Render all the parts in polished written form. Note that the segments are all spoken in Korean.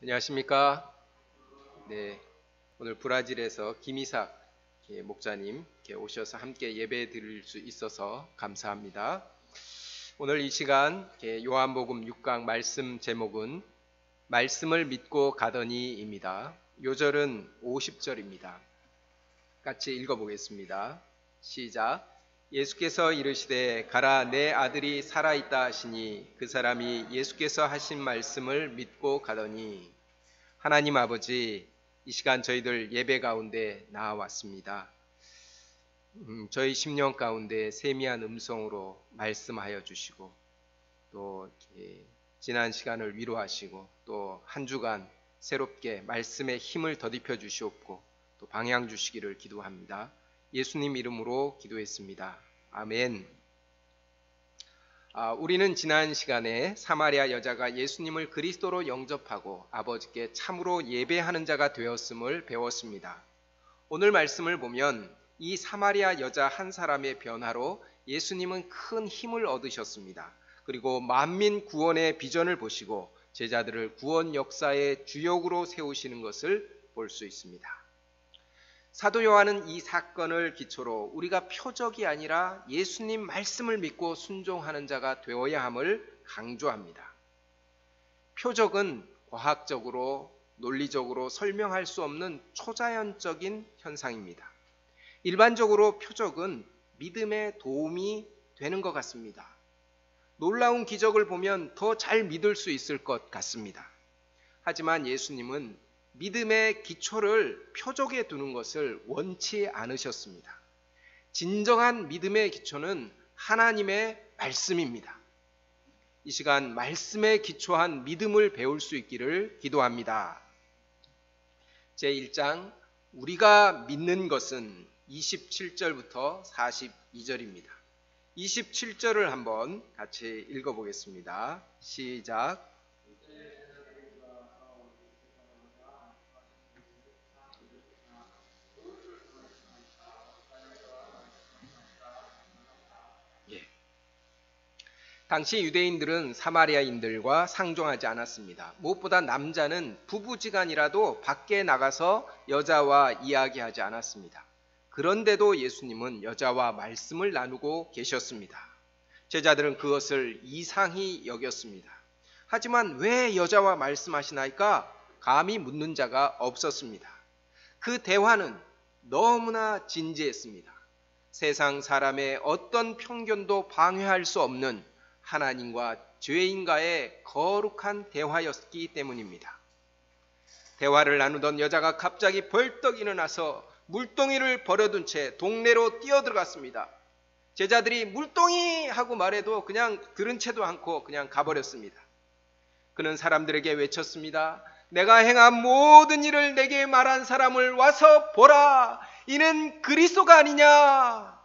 안녕하십니까? 네, 오늘 브라질에서 김이삭 목자님 오셔서 함께 예배 드릴 수 있어서 감사합니다. 오늘 이 시간 요한복음 6강 말씀 제목은 말씀을 믿고 가더니입니다. 요절은 50절입니다. 같이 읽어보겠습니다. 시작. 예수께서 이르시되 가라 내 아들이 살아있다 하시니 그 사람이 예수께서 하신 말씀을 믿고 가더니. 하나님 아버지, 이 시간 저희들 예배 가운데 나와왔습니다. 저희 심령 가운데 세미한 음성으로 말씀하여 주시고 또 지난 시간을 위로하시고 또 한 주간 새롭게 말씀의 힘을 더딥혀 주시옵고 또 방향 주시기를 기도합니다. 예수님 이름으로 기도했습니다. 아멘. 우리는 지난 시간에 사마리아 여자가 예수님을 그리스도로 영접하고 아버지께 참으로 예배하는 자가 되었음을 배웠습니다. 오늘 말씀을 보면 이 사마리아 여자 한 사람의 변화로 예수님은 큰 힘을 얻으셨습니다. 그리고 만민 구원의 비전을 보시고 제자들을 구원 역사의 주역으로 세우시는 것을 볼 수 있습니다. 사도 요한은 이 사건을 기초로 우리가 표적이 아니라 예수님 말씀을 믿고 순종하는 자가 되어야 함을 강조합니다. 표적은 과학적으로 논리적으로 설명할 수 없는 초자연적인 현상입니다. 일반적으로 표적은 믿음에 도움이 되는 것 같습니다. 놀라운 기적을 보면 더 잘 믿을 수 있을 것 같습니다. 하지만 예수님은 믿음의 기초를 표적에 두는 것을 원치 않으셨습니다. 진정한 믿음의 기초는 하나님의 말씀입니다. 이 시간 말씀에 기초한 믿음을 배울 수 있기를 기도합니다. 제1장 우리가 믿는 것은 27절부터 42절입니다. 27절을 한번 같이 읽어보겠습니다. 시작. 당시 유대인들은 사마리아인들과 상종하지 않았습니다. 무엇보다 남자는 부부지간이라도 밖에 나가서 여자와 이야기하지 않았습니다. 그런데도 예수님은 여자와 말씀을 나누고 계셨습니다. 제자들은 그것을 이상히 여겼습니다. 하지만 왜 여자와 말씀하시나이까? 감히 묻는 자가 없었습니다. 그 대화는 너무나 진지했습니다. 세상 사람의 어떤 편견도 방해할 수 없는 하나님과 죄인과의 거룩한 대화였기 때문입니다. 대화를 나누던 여자가 갑자기 벌떡 일어나서 물동이를 버려둔 채 동네로 뛰어들어갔습니다. 제자들이 물동이 하고 말해도 그냥 들은 채도 않고 그냥 가버렸습니다. 그는 사람들에게 외쳤습니다. 내가 행한 모든 일을 내게 말한 사람을 와서 보라. 이는 그리스도가 아니냐.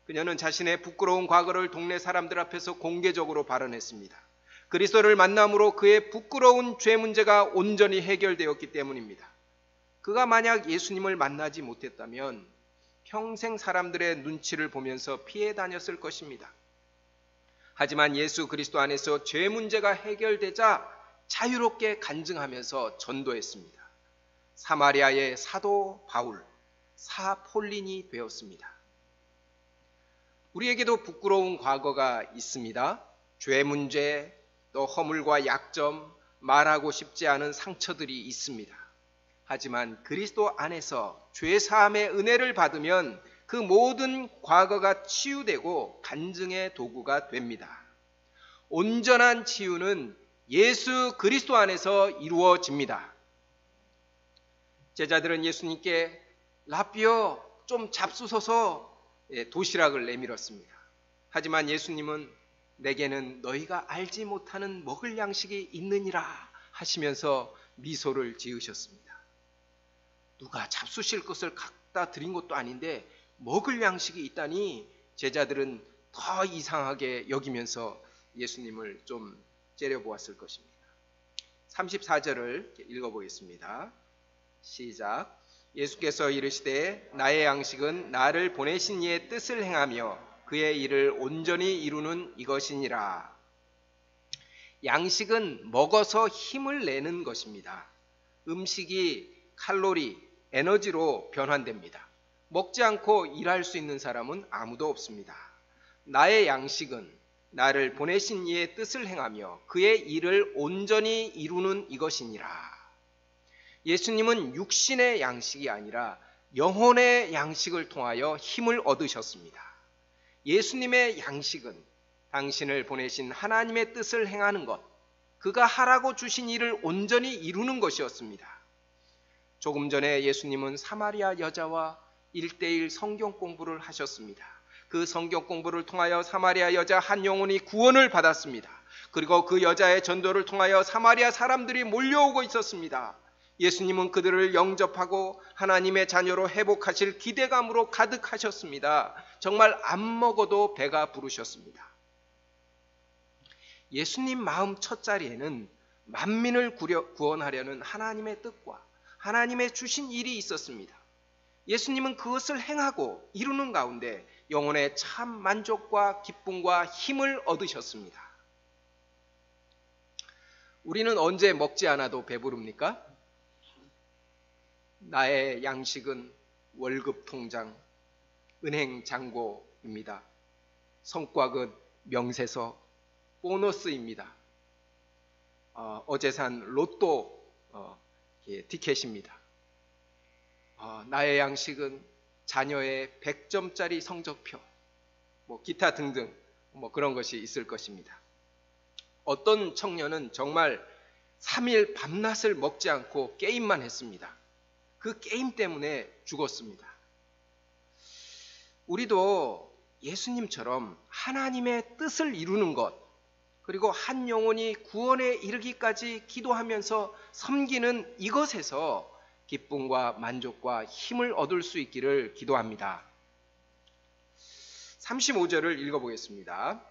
그녀는 자신의 부끄러운 과거를 동네 사람들 앞에서 공개적으로 발언했습니다. 그리스도를 만남으로 그의 부끄러운 죄 문제가 온전히 해결되었기 때문입니다. 그가 만약 예수님을 만나지 못했다면 평생 사람들의 눈치를 보면서 피해 다녔을 것입니다. 하지만 예수 그리스도 안에서 죄 문제가 해결되자 자유롭게 간증하면서 전도했습니다. 사마리아의 사도 바울, 사폴린이 되었습니다. 우리에게도 부끄러운 과거가 있습니다. 죄 문제, 또 허물과 약점, 말하고 싶지 않은 상처들이 있습니다. 하지만 그리스도 안에서 죄사함의 은혜를 받으면 그 모든 과거가 치유되고 간증의 도구가 됩니다. 온전한 치유는 예수 그리스도 안에서 이루어집니다. 제자들은 예수님께 라삐어 좀 잡수소서 도시락을 내밀었습니다. 하지만 예수님은 내게는 너희가 알지 못하는 먹을 양식이 있느니라 하시면서 미소를 지으셨습니다. 누가 잡수실 것을 갖다 드린 것도 아닌데 먹을 양식이 있다니 제자들은 더 이상하게 여기면서 예수님을 좀 째려보았을 것입니다. 34절을 읽어보겠습니다. 시작. 예수께서 이르시되 나의 양식은 나를 보내신 이의 뜻을 행하며 그의 일을 온전히 이루는 이것이니라. 양식은 먹어서 힘을 내는 것입니다. 음식이 칼로리, 에너지로 변환됩니다. 먹지 않고 일할 수 있는 사람은 아무도 없습니다. 나의 양식은 나를 보내신 이의 뜻을 행하며 그의 일을 온전히 이루는 이것이니라. 예수님은 육신의 양식이 아니라 영혼의 양식을 통하여 힘을 얻으셨습니다. 예수님의 양식은 당신을 보내신 하나님의 뜻을 행하는 것, 그가 하라고 주신 일을 온전히 이루는 것이었습니다. 조금 전에 예수님은 사마리아 여자와 1:1 성경 공부를 하셨습니다. 그 성경 공부를 통하여 사마리아 여자 한 영혼이 구원을 받았습니다. 그리고 그 여자의 전도를 통하여 사마리아 사람들이 몰려오고 있었습니다. 예수님은 그들을 영접하고 하나님의 자녀로 회복하실 기대감으로 가득하셨습니다. 정말 안 먹어도 배가 부르셨습니다. 예수님 마음 첫자리에는 만민을 구원하려는 하나님의 뜻과 하나님의 주신 일이 있었습니다. 예수님은 그것을 행하고 이루는 가운데 영혼의 참 만족과 기쁨과 힘을 얻으셨습니다. 우리는 언제 먹지 않아도 배부릅니까? 나의 양식은 월급 통장, 은행 잔고입니다. 성과급 명세서, 보너스입니다. 어제 산 로또 티켓입니다. 나의 양식은 자녀의 100점짜리 성적표, 기타 등등 그런 것이 있을 것입니다. 어떤 청년은 정말 3일 밤낮을 먹지 않고 게임만 했습니다. 그 게임 때문에 죽었습니다. 우리도 예수님처럼 하나님의 뜻을 이루는 것, 그리고 한 영혼이 구원에 이르기까지 기도하면서 섬기는 이것에서 기쁨과 만족과 힘을 얻을 수 있기를 기도합니다. 35절을 읽어보겠습니다.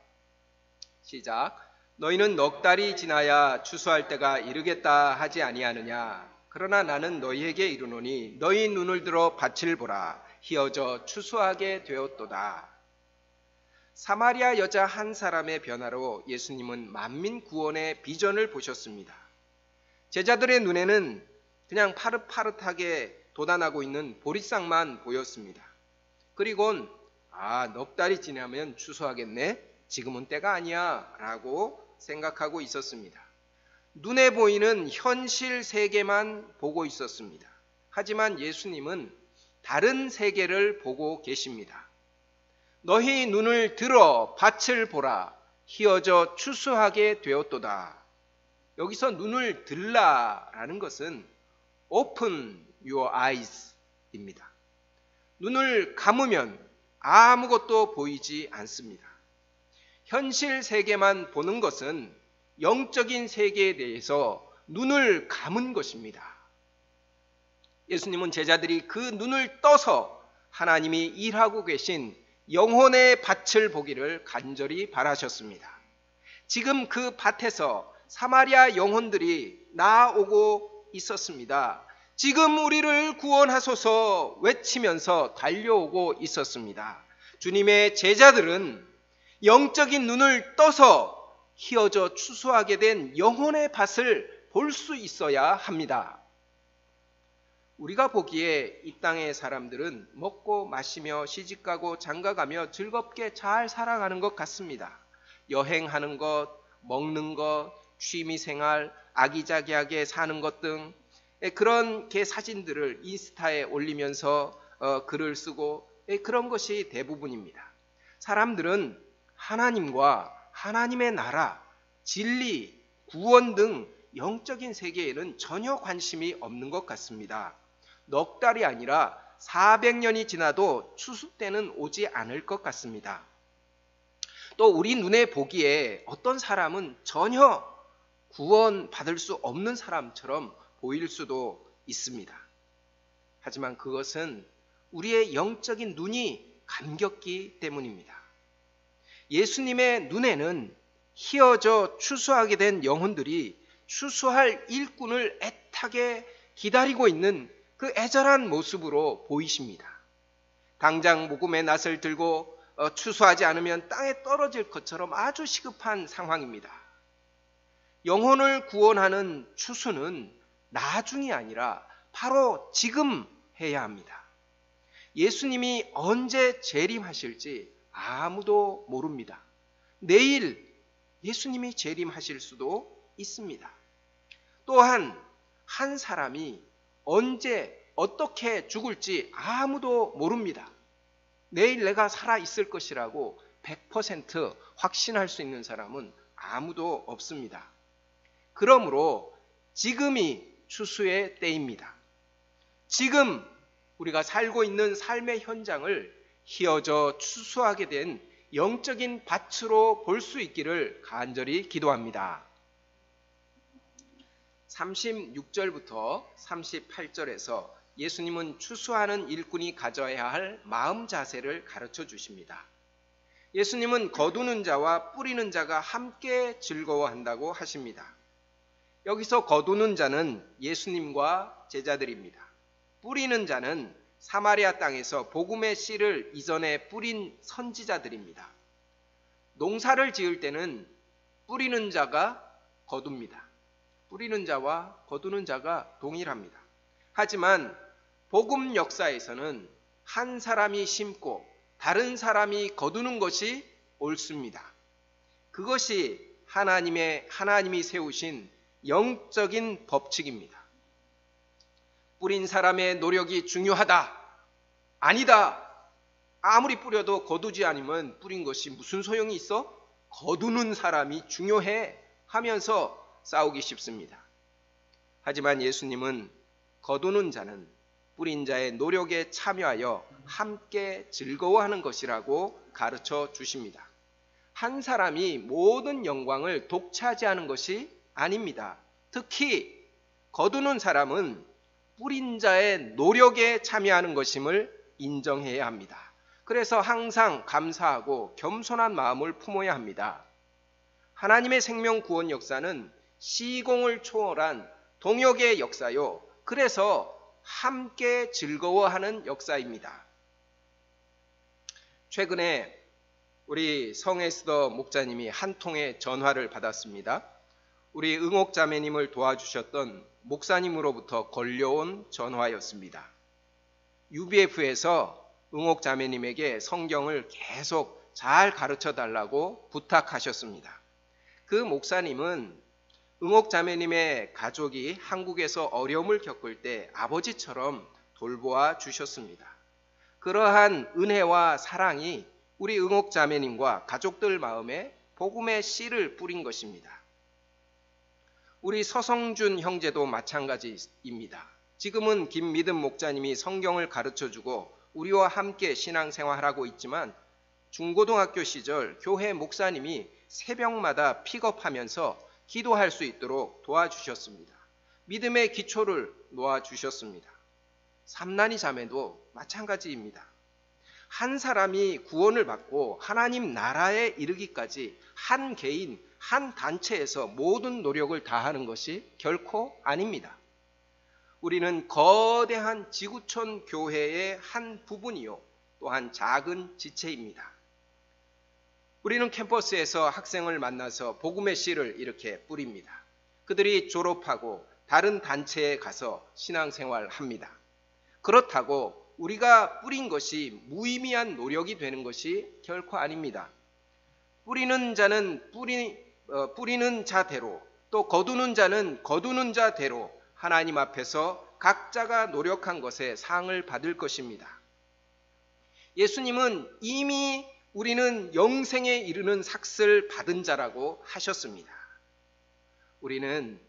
시작. 너희는 넉 달이 지나야 추수할 때가 이르겠다 하지 아니하느냐. 그러나 나는 너희에게 이르노니 너희 눈을 들어 밭을 보라. 희어져 추수하게 되었도다. 사마리아 여자 한 사람의 변화로 예수님은 만민 구원의 비전을 보셨습니다. 제자들의 눈에는 그냥 파릇파릇하게 돋아나고 있는 보리싹만 보였습니다. 그리고는 넉 달이 지나면 추수하겠네? 지금은 때가 아니야 라고 생각하고 있었습니다. 눈에 보이는 현실 세계만 보고 있었습니다. 하지만 예수님은 다른 세계를 보고 계십니다. 너희 눈을 들어 밭을 보라. 희어져 추수하게 되었도다. 여기서 눈을 들라라는 것은 Open your eyes 입니다. 눈을 감으면 아무것도 보이지 않습니다. 현실 세계만 보는 것은 영적인 세계에 대해서 눈을 감은 것입니다. 예수님은 제자들이 그 눈을 떠서 하나님이 일하고 계신 영혼의 밭을 보기를 간절히 바라셨습니다. 지금 그 밭에서 사마리아 영혼들이 나아오고 있었습니다. 지금 우리를 구원하소서 외치면서 달려오고 있었습니다. 주님의 제자들은 영적인 눈을 떠서 희어져 추수하게 된 영혼의 밭을 볼 수 있어야 합니다. 우리가 보기에 이 땅의 사람들은 먹고 마시며 시집가고 장가가며 즐겁게 잘 살아가는 것 같습니다. 여행하는 것, 먹는 것, 취미생활, 아기자기하게 사는 것 등 그런 사진들을 인스타에 올리면서 글을 쓰고 그런 것이 대부분입니다. 사람들은 하나님과 하나님의 나라, 진리, 구원 등 영적인 세계에는 전혀 관심이 없는 것 같습니다. 넉 달이 아니라 400년이 지나도 추수 때는 오지 않을 것 같습니다. 또 우리 눈에 보기에 어떤 사람은 전혀 구원받을 수 없는 사람처럼 보일 수도 있습니다. 하지만 그것은 우리의 영적인 눈이 감겼기 때문입니다. 예수님의 눈에는 희어져 추수하게 된 영혼들이 추수할 일꾼을 애타게 기다리고 있는 그 애절한 모습으로 보이십니다. 당장 모금의 낫을 들고 추수하지 않으면 땅에 떨어질 것처럼 아주 시급한 상황입니다. 영혼을 구원하는 추수는 나중이 아니라 바로 지금 해야 합니다. 예수님이 언제 재림하실지 아무도 모릅니다. 내일 예수님이 재림하실 수도 있습니다. 또한 한 사람이 언제 어떻게 죽을지 아무도 모릅니다. 내일 내가 살아 있을 것이라고 100% 확신할 수 있는 사람은 아무도 없습니다. 그러므로 지금이 추수의 때입니다. 지금 우리가 살고 있는 삶의 현장을 휘어져 추수하게 된 영적인 밭으로 볼 수 있기를 간절히 기도합니다. 36절부터 38절에서 예수님은 추수하는 일꾼이 가져야 할 마음 자세를 가르쳐 주십니다. 예수님은 거두는 자와 뿌리는 자가 함께 즐거워한다고 하십니다. 여기서 거두는 자는 예수님과 제자들입니다. 뿌리는 자는 사마리아 땅에서 복음의 씨를 이전에 뿌린 선지자들입니다. 농사를 지을 때는 뿌리는 자가 거둡니다. 뿌리는 자와 거두는 자가 동일합니다. 하지만 복음 역사에서는 한 사람이 심고 다른 사람이 거두는 것이 옳습니다. 그것이 하나님이 세우신 영적인 법칙입니다. 뿌린 사람의 노력이 중요하다. 아니다. 아무리 뿌려도 거두지 않으면 뿌린 것이 무슨 소용이 있어? 거두는 사람이 중요해 하면서 싸우기 쉽습니다. 하지만 예수님은 거두는 자는 뿌린 자의 노력에 참여하여 함께 즐거워하는 것이라고 가르쳐 주십니다. 한 사람이 모든 영광을 독차지하는 것이 아닙니다. 특히 거두는 사람은 뿌린 자의 노력에 참여하는 것임을 인정해야 합니다. 그래서 항상 감사하고 겸손한 마음을 품어야 합니다. 하나님의 생명 구원 역사는 시공을 초월한 동역의 역사요. 그래서 함께 즐거워하는 역사입니다. 최근에 우리 성에스더 목사님이 한 통의 전화를 받았습니다. 우리 응옥 자매님을 도와주셨던 목사님으로부터 걸려온 전화였습니다. UBF에서 응옥 자매님에게 성경을 계속 잘 가르쳐 달라고 부탁하셨습니다. 그 목사님은 응옥 자매님의 가족이 한국에서 어려움을 겪을 때 아버지처럼 돌보아 주셨습니다. 그러한 은혜와 사랑이 우리 응옥 자매님과 가족들 마음에 복음의 씨를 뿌린 것입니다. 우리 서성준 형제도 마찬가지입니다. 지금은 김미든 목사님이 성경을 가르쳐주고 우리와 함께 신앙생활하고 있지만 중고등학교 시절 교회 목사님이 새벽마다 픽업하면서 기도할 수 있도록 도와주셨습니다. 믿음의 기초를 놓아주셨습니다. 삼난이 자매도 마찬가지입니다. 한 사람이 구원을 받고 하나님 나라에 이르기까지 한 개인, 한 단체에서 모든 노력을 다하는 것이 결코 아닙니다. 우리는 거대한 지구촌 교회의 한 부분이요, 또한 작은 지체입니다. 우리는 캠퍼스에서 학생을 만나서 복음의 씨를 이렇게 뿌립니다. 그들이 졸업하고 다른 단체에 가서 신앙생활을 합니다. 그렇다고 우리가 뿌린 것이 무의미한 노력이 되는 것이 결코 아닙니다. 뿌리는 자는 뿌리는 자대로, 또 거두는 자는 거두는 자대로 하나님 앞에서 각자가 노력한 것에 상을 받을 것입니다. 예수님은 이미 우리는 영생에 이르는 삭을 받은 자라고 하셨습니다. 우리는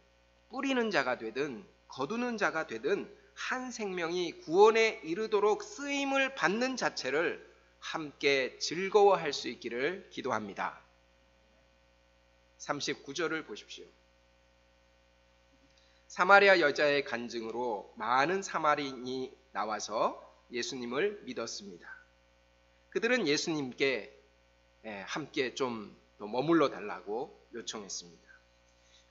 뿌리는 자가 되든 거두는 자가 되든 한 생명이 구원에 이르도록 쓰임을 받는 자체를 함께 즐거워할 수 있기를 기도합니다. 39절을 보십시오. 사마리아 여자의 간증으로 많은 사마리인이 나와서 예수님을 믿었습니다. 그들은 예수님께 함께 좀 더 머물러 달라고 요청했습니다.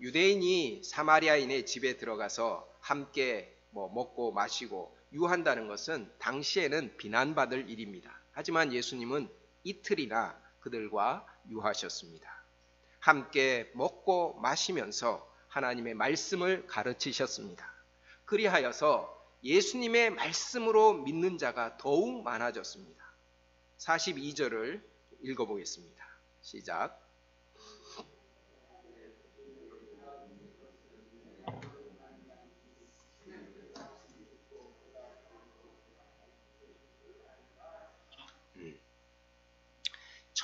유대인이 사마리아인의 집에 들어가서 함께 먹고 마시고 유한다는 것은 당시에는 비난받을 일입니다. 하지만 예수님은 이틀이나 그들과 유하셨습니다. 함께 먹고 마시면서 하나님의 말씀을 가르치셨습니다. 그리하여서 예수님의 말씀으로 믿는 자가 더욱 많아졌습니다. 42절을 읽어보겠습니다. 시작.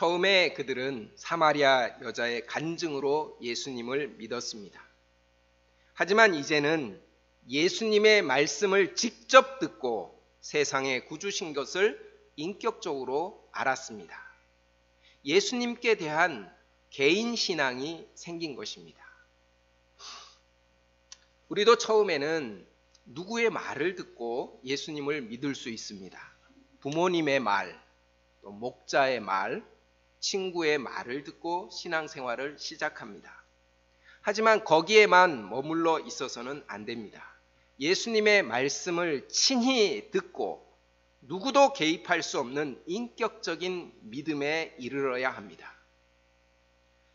처음에 그들은 사마리아 여자의 간증으로 예수님을 믿었습니다. 하지만 이제는 예수님의 말씀을 직접 듣고 세상에 구주신 것을 인격적으로 알았습니다. 예수님께 대한 개인 신앙이 생긴 것입니다. 우리도 처음에는 누구의 말을 듣고 예수님을 믿을 수 있습니다. 부모님의 말, 또 목자의 말, 친구의 말을 듣고 신앙생활을 시작합니다. 하지만 거기에만 머물러 있어서는 안 됩니다. 예수님의 말씀을 친히 듣고 누구도 개입할 수 없는 인격적인 믿음에 이르러야 합니다.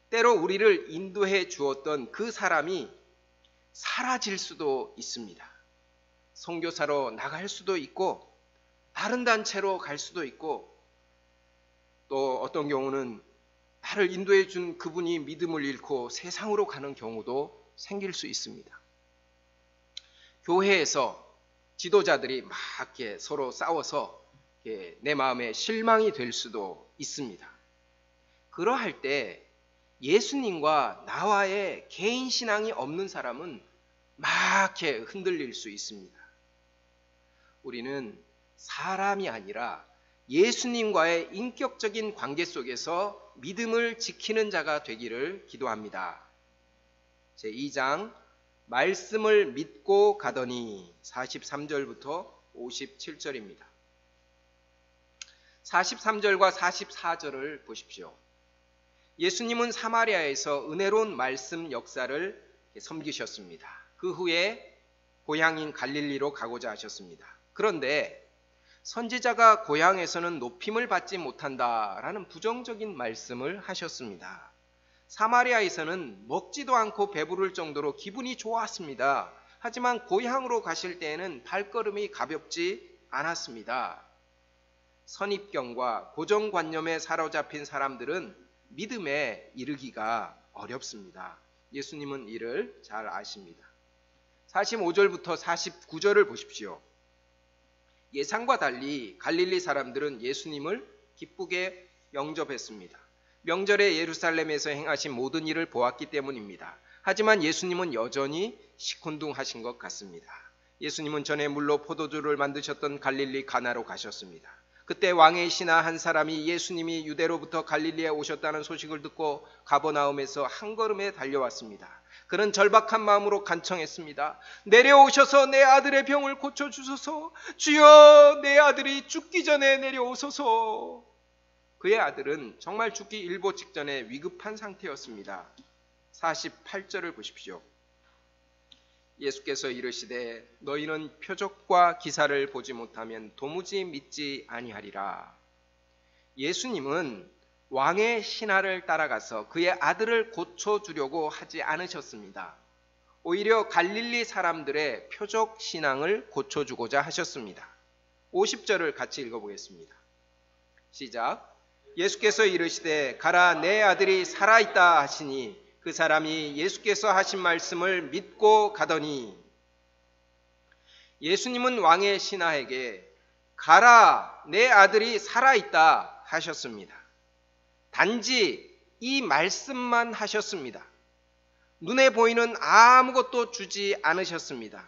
때로 우리를 인도해 주었던 그 사람이 사라질 수도 있습니다. 선교사로 나갈 수도 있고 다른 단체로 갈 수도 있고 또 어떤 경우는 나를 인도해 준 그분이 믿음을 잃고 세상으로 가는 경우도 생길 수 있습니다. 교회에서 지도자들이 막 이렇게 서로 싸워서 내 마음에 실망이 될 수도 있습니다. 그러할 때 예수님과 나와의 개인 신앙이 없는 사람은 막 이렇게 흔들릴 수 있습니다. 우리는 사람이 아니라 예수님과의 인격적인 관계 속에서 믿음을 지키는 자가 되기를 기도합니다. 제2장 말씀을 믿고 가더니 43절부터 57절입니다. 43절과 44절을 보십시오. 예수님은 사마리아에서 은혜로운 말씀 역사를 섬기셨습니다. 그 후에 고향인 갈릴리로 가고자 하셨습니다. 그런데 선지자가 고향에서는 높임을 받지 못한다라는 부정적인 말씀을 하셨습니다. 사마리아에서는 먹지도 않고 배부를 정도로 기분이 좋았습니다. 하지만 고향으로 가실 때에는 발걸음이 가볍지 않았습니다. 선입견과 고정관념에 사로잡힌 사람들은 믿음에 이르기가 어렵습니다. 예수님은 이를 잘 아십니다. 45절부터 49절을 보십시오. 예상과 달리 갈릴리 사람들은 예수님을 기쁘게 영접했습니다. 명절에 예루살렘에서 행하신 모든 일을 보았기 때문입니다. 하지만 예수님은 여전히 시큰둥하신 것 같습니다. 예수님은 전에 물로 포도주를 만드셨던 갈릴리 가나로 가셨습니다. 그때 왕의 신하 한 사람이 예수님이 유대로부터 갈릴리에 오셨다는 소식을 듣고 가버나움에서 한 걸음에 달려왔습니다. 그는 절박한 마음으로 간청했습니다. 내려오셔서 내 아들의 병을 고쳐주소서. 주여, 내 아들이 죽기 전에 내려오소서. 그의 아들은 정말 죽기 일보 직전에 위급한 상태였습니다. 48절을 보십시오. 예수께서 이르시되 너희는 표적과 기사를 보지 못하면 도무지 믿지 아니하리라. 예수님은 왕의 신하를 따라가서 그의 아들을 고쳐주려고 하지 않으셨습니다. 오히려 갈릴리 사람들의 표적 신앙을 고쳐주고자 하셨습니다. 50절을 같이 읽어보겠습니다. 시작. 예수께서 이르시되 가라, 내 아들이 살아있다 하시니 그 사람이 예수께서 하신 말씀을 믿고 가더니, 예수님은 왕의 신하에게 가라, 내 아들이 살아있다 하셨습니다. 단지 이 말씀만 하셨습니다. 눈에 보이는 아무것도 주지 않으셨습니다.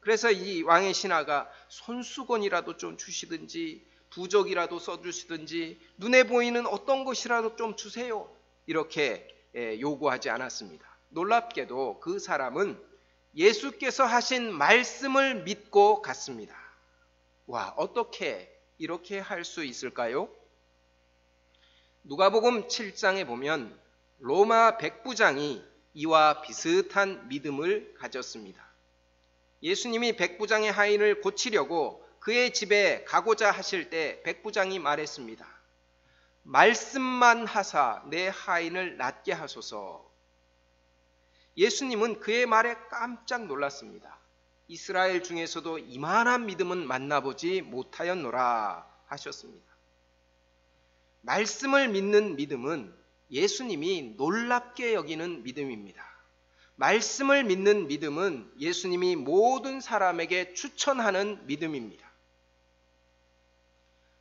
그래서 이 왕의 신하가 손수건이라도 좀 주시든지 부적이라도 써주시든지 눈에 보이는 어떤 것이라도 좀 주세요, 이렇게 요구하지 않았습니다. 놀랍게도 그 사람은 예수께서 하신 말씀을 믿고 갔습니다. 와, 어떻게 이렇게 할 수 있을까요? 누가복음 7장에 보면 로마 백부장이 이와 비슷한 믿음을 가졌습니다. 예수님이 백부장의 하인을 고치려고 그의 집에 가고자 하실 때 백부장이 말했습니다. 말씀만 하사 내 하인을 낫게 하소서. 예수님은 그의 말에 깜짝 놀랐습니다. 이스라엘 중에서도 이만한 믿음은 만나보지 못하였노라 하셨습니다. 말씀을 믿는 믿음은 예수님이 놀랍게 여기는 믿음입니다. 말씀을 믿는 믿음은 예수님이 모든 사람에게 추천하는 믿음입니다.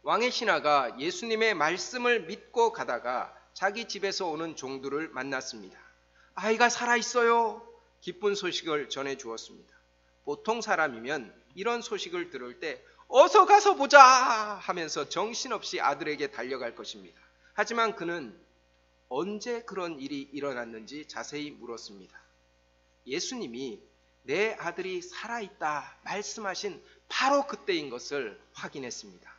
왕의 신하가 예수님의 말씀을 믿고 가다가 자기 집에서 오는 종들을 만났습니다. 아이가 살아있어요. 기쁜 소식을 전해 주었습니다. 보통 사람이면 이런 소식을 들을 때 어서 가서 보자 하면서 정신없이 아들에게 달려갈 것입니다. 하지만 그는 언제 그런 일이 일어났는지 자세히 물었습니다. 예수님이 내 아들이 살아있다 말씀하신 바로 그때인 것을 확인했습니다.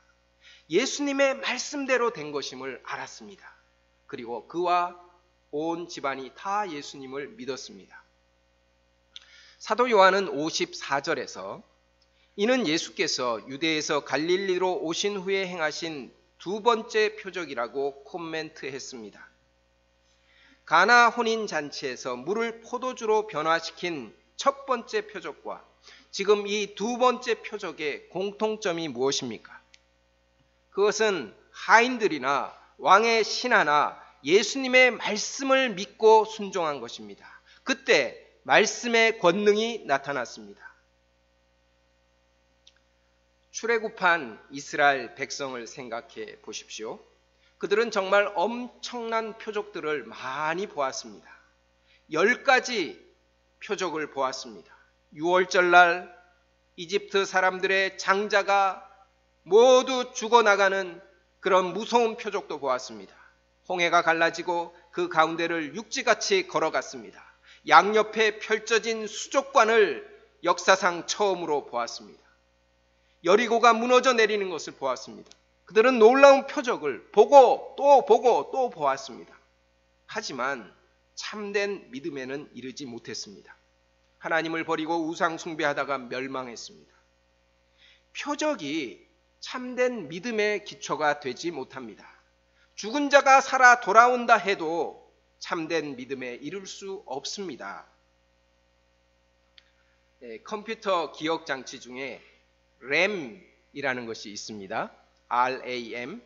예수님의 말씀대로 된 것임을 알았습니다. 그리고 그와 온 집안이 다 예수님을 믿었습니다. 사도 요한은 54절에서 이는 예수께서 유대에서 갈릴리로 오신 후에 행하신 두 번째 표적이라고 코멘트했습니다. 가나 혼인잔치에서 물을 포도주로 변화시킨 첫 번째 표적과 지금 이 두 번째 표적의 공통점이 무엇입니까? 그것은 하인들이나 왕의 신하나 예수님의 말씀을 믿고 순종한 것입니다. 그때 말씀의 권능이 나타났습니다. 출애굽한 이스라엘 백성을 생각해 보십시오. 그들은 정말 엄청난 표적들을 많이 보았습니다. 10가지 표적을 보았습니다. 6월절날 이집트 사람들의 장자가 모두 죽어나가는 그런 무서운 표적도 보았습니다. 홍해가 갈라지고 그 가운데를 육지같이 걸어갔습니다. 양옆에 펼쳐진 수족관을 역사상 처음으로 보았습니다. 여리고가 무너져 내리는 것을 보았습니다. 그들은 놀라운 표적을 보고 또 보았습니다. 하지만 참된 믿음에는 이르지 못했습니다. 하나님을 버리고 우상 숭배하다가 멸망했습니다. 표적이 참된 믿음의 기초가 되지 못합니다. 죽은 자가 살아 돌아온다 해도 참된 믿음에 이를 수 없습니다. 컴퓨터 기억 장치 중에 RAM이라는 것이 있습니다. RAM.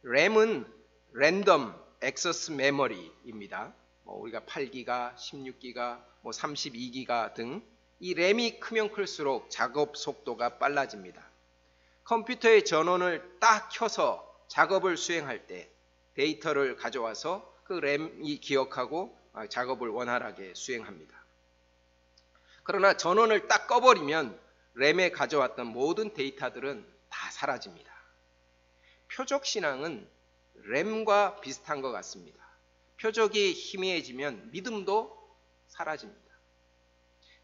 RAM은 Random Access Memory입니다. 우리가 8기가, 16기가, 32기가 등 이 램이 크면 클수록 작업 속도가 빨라집니다. 컴퓨터의 전원을 딱 켜서 작업을 수행할 때 데이터를 가져와서 그 램이 기억하고 작업을 원활하게 수행합니다. 그러나 전원을 딱 꺼버리면 램에 가져왔던 모든 데이터들은 다 사라집니다. 표적신앙은 램과 비슷한 것 같습니다. 표적이 희미해지면 믿음도 사라집니다.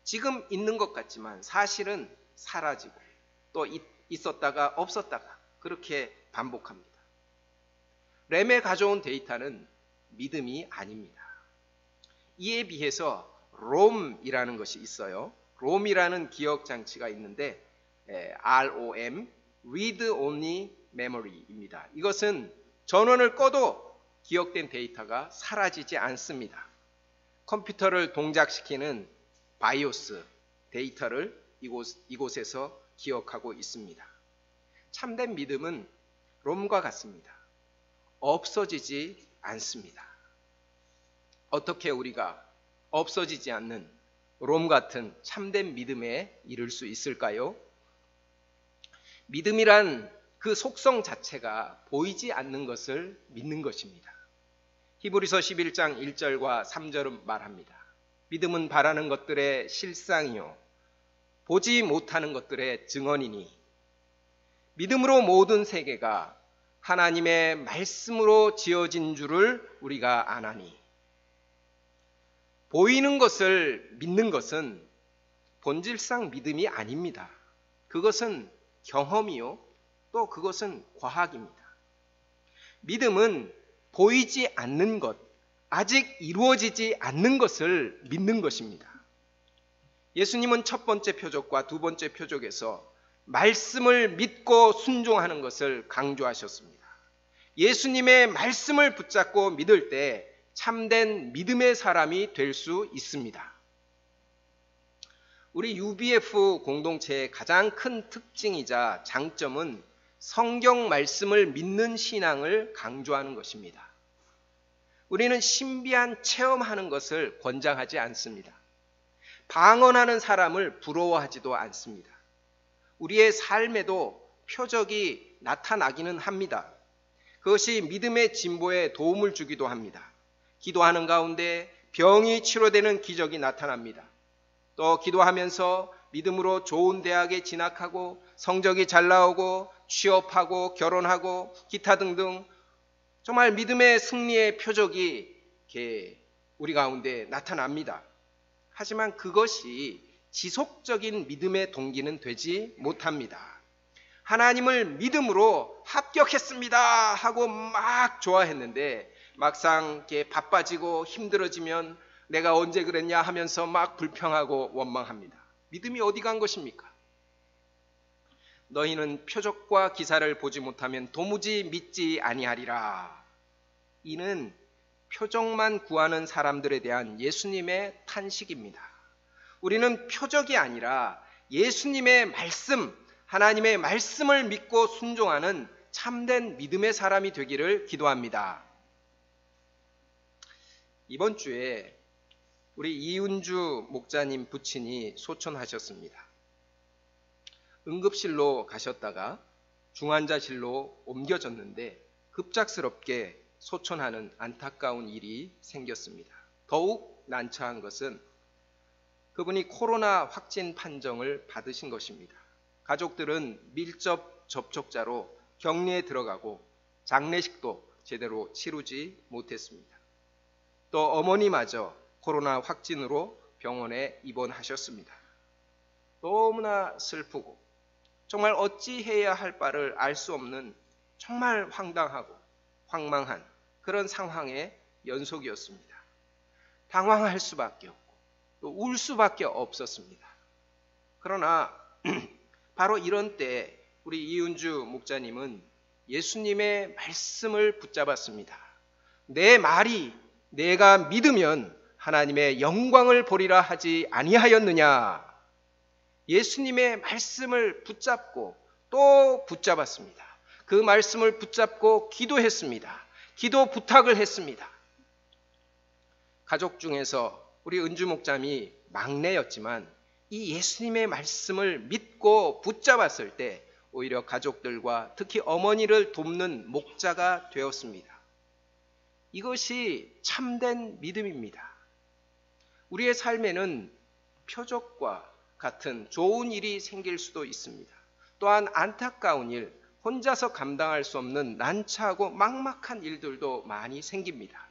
지금 있는 것 같지만 사실은 사라지고 또 있었다가 없었다가 그렇게 반복합니다. 램에 가져온 데이터는 믿음이 아닙니다. 이에 비해서 롬이라는 것이 있어요. 롬이라는 기억 장치가 있는데 ROM, Read Only Memory입니다. 이것은 전원을 꺼도 기억된 데이터가 사라지지 않습니다. 컴퓨터를 동작시키는 바이오스 데이터를 이곳에서 기억하고 있습니다. 참된 믿음은 롬과 같습니다. 없어지지 않습니다. 어떻게 우리가 없어지지 않는 롬 같은 참된 믿음에 이를 수 있을까요? 믿음이란 그 속성 자체가 보이지 않는 것을 믿는 것입니다. 히브리서 11장 1절과 3절은 말합니다. 믿음은 바라는 것들의 실상이요 보지 못하는 것들의 증언이니 믿음으로 모든 세계가 하나님의 말씀으로 지어진 줄을 우리가 아나니. 보이는 것을 믿는 것은 본질상 믿음이 아닙니다. 그것은 경험이요 또 그것은 과학입니다. 믿음은 보이지 않는 것, 아직 이루어지지 않는 것을 믿는 것입니다. 예수님은 첫 번째 표적과 두 번째 표적에서 말씀을 믿고 순종하는 것을 강조하셨습니다. 예수님의 말씀을 붙잡고 믿을 때 참된 믿음의 사람이 될 수 있습니다. 우리 UBF 공동체의 가장 큰 특징이자 장점은 성경 말씀을 믿는 신앙을 강조하는 것입니다. 우리는 신비한 체험하는 것을 권장하지 않습니다. 방언하는 사람을 부러워하지도 않습니다. 우리의 삶에도 표적이 나타나기는 합니다. 그것이 믿음의 진보에 도움을 주기도 합니다. 기도하는 가운데 병이 치료되는 기적이 나타납니다. 또 기도하면서 믿음으로 좋은 대학에 진학하고 성적이 잘 나오고 취업하고 결혼하고 기타 등등 정말 믿음의 승리의 표적이 우리 가운데 나타납니다. 하지만 그것이 지속적인 믿음의 동기는 되지 못합니다. 하나님을 믿음으로 합격했습니다 하고 막 좋아했는데 막상 이렇게 바빠지고 힘들어지면 내가 언제 그랬냐 하면서 막 불평하고 원망합니다. 믿음이 어디 간 것입니까? 너희는 표적과 기사를 보지 못하면 도무지 믿지 아니하리라. 이는 표적만 구하는 사람들에 대한 예수님의 탄식입니다. 우리는 표적이 아니라 예수님의 말씀, 하나님의 말씀을 믿고 순종하는 참된 믿음의 사람이 되기를 기도합니다. 이번 주에 우리 이은주 목사님 부친이 소천하셨습니다. 응급실로 가셨다가 중환자실로 옮겨졌는데 급작스럽게 소천하는 안타까운 일이 생겼습니다. 더욱 난처한 것은 그분이 코로나 확진 판정을 받으신 것입니다. 가족들은 밀접 접촉자로 격리에 들어가고 장례식도 제대로 치르지 못했습니다. 또 어머니마저 코로나 확진으로 병원에 입원하셨습니다. 너무나 슬프고 정말 어찌해야 할 바를 알 수 없는 정말 황당하고 황망한 그런 상황의 연속이었습니다. 당황할 수밖에 없고 또 울 수밖에 없었습니다. 그러나 바로 이런 때 우리 이은주 목사님은 예수님의 말씀을 붙잡았습니다. 내 말이 내가 믿으면 하나님의 영광을 보리라 하지 아니하였느냐. 예수님의 말씀을 붙잡고 또 붙잡았습니다. 그 말씀을 붙잡고 기도했습니다. 기도 부탁을 했습니다. 가족 중에서 우리 은주 목사님이 막내였지만 이 예수님의 말씀을 믿고 붙잡았을 때 오히려 가족들과 특히 어머니를 돕는 목자가 되었습니다. 이것이 참된 믿음입니다. 우리의 삶에는 표적과 같은 좋은 일이 생길 수도 있습니다. 또한 안타까운 일, 혼자서 감당할 수 없는 난처하고 막막한 일들도 많이 생깁니다.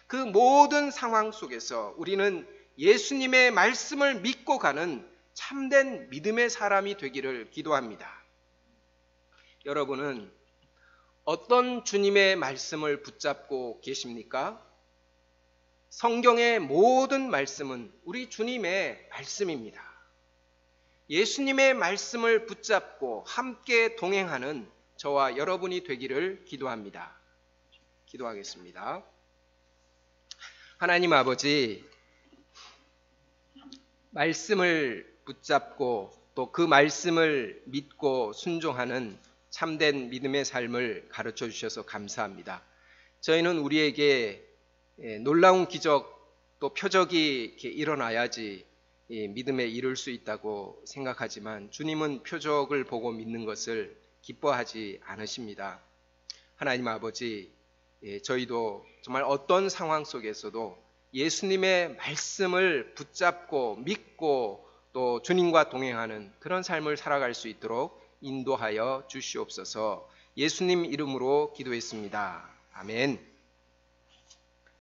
그 모든 상황 속에서 우리는 예수님의 말씀을 믿고 가는 참된 믿음의 사람이 되기를 기도합니다. 여러분은 어떤 주님의 말씀을 붙잡고 계십니까? 성경의 모든 말씀은 우리 주님의 말씀입니다. 예수님의 말씀을 붙잡고 함께 동행하는 저와 여러분이 되기를 기도합니다. 기도하겠습니다. 하나님 아버지, 말씀을 붙잡고 또 그 말씀을 믿고 순종하는 참된 믿음의 삶을 가르쳐 주셔서 감사합니다. 저희는 우리에게 놀라운 기적 또 표적이 이렇게 일어나야지 믿음에 이룰 수 있다고 생각하지만 주님은 표적을 보고 믿는 것을 기뻐하지 않으십니다. 하나님 아버지, 저희도 정말 어떤 상황 속에서도 예수님의 말씀을 붙잡고 믿고 또 주님과 동행하는 그런 삶을 살아갈 수 있도록 인도하여 주시옵소서. 예수님 이름으로 기도했습니다. 아멘.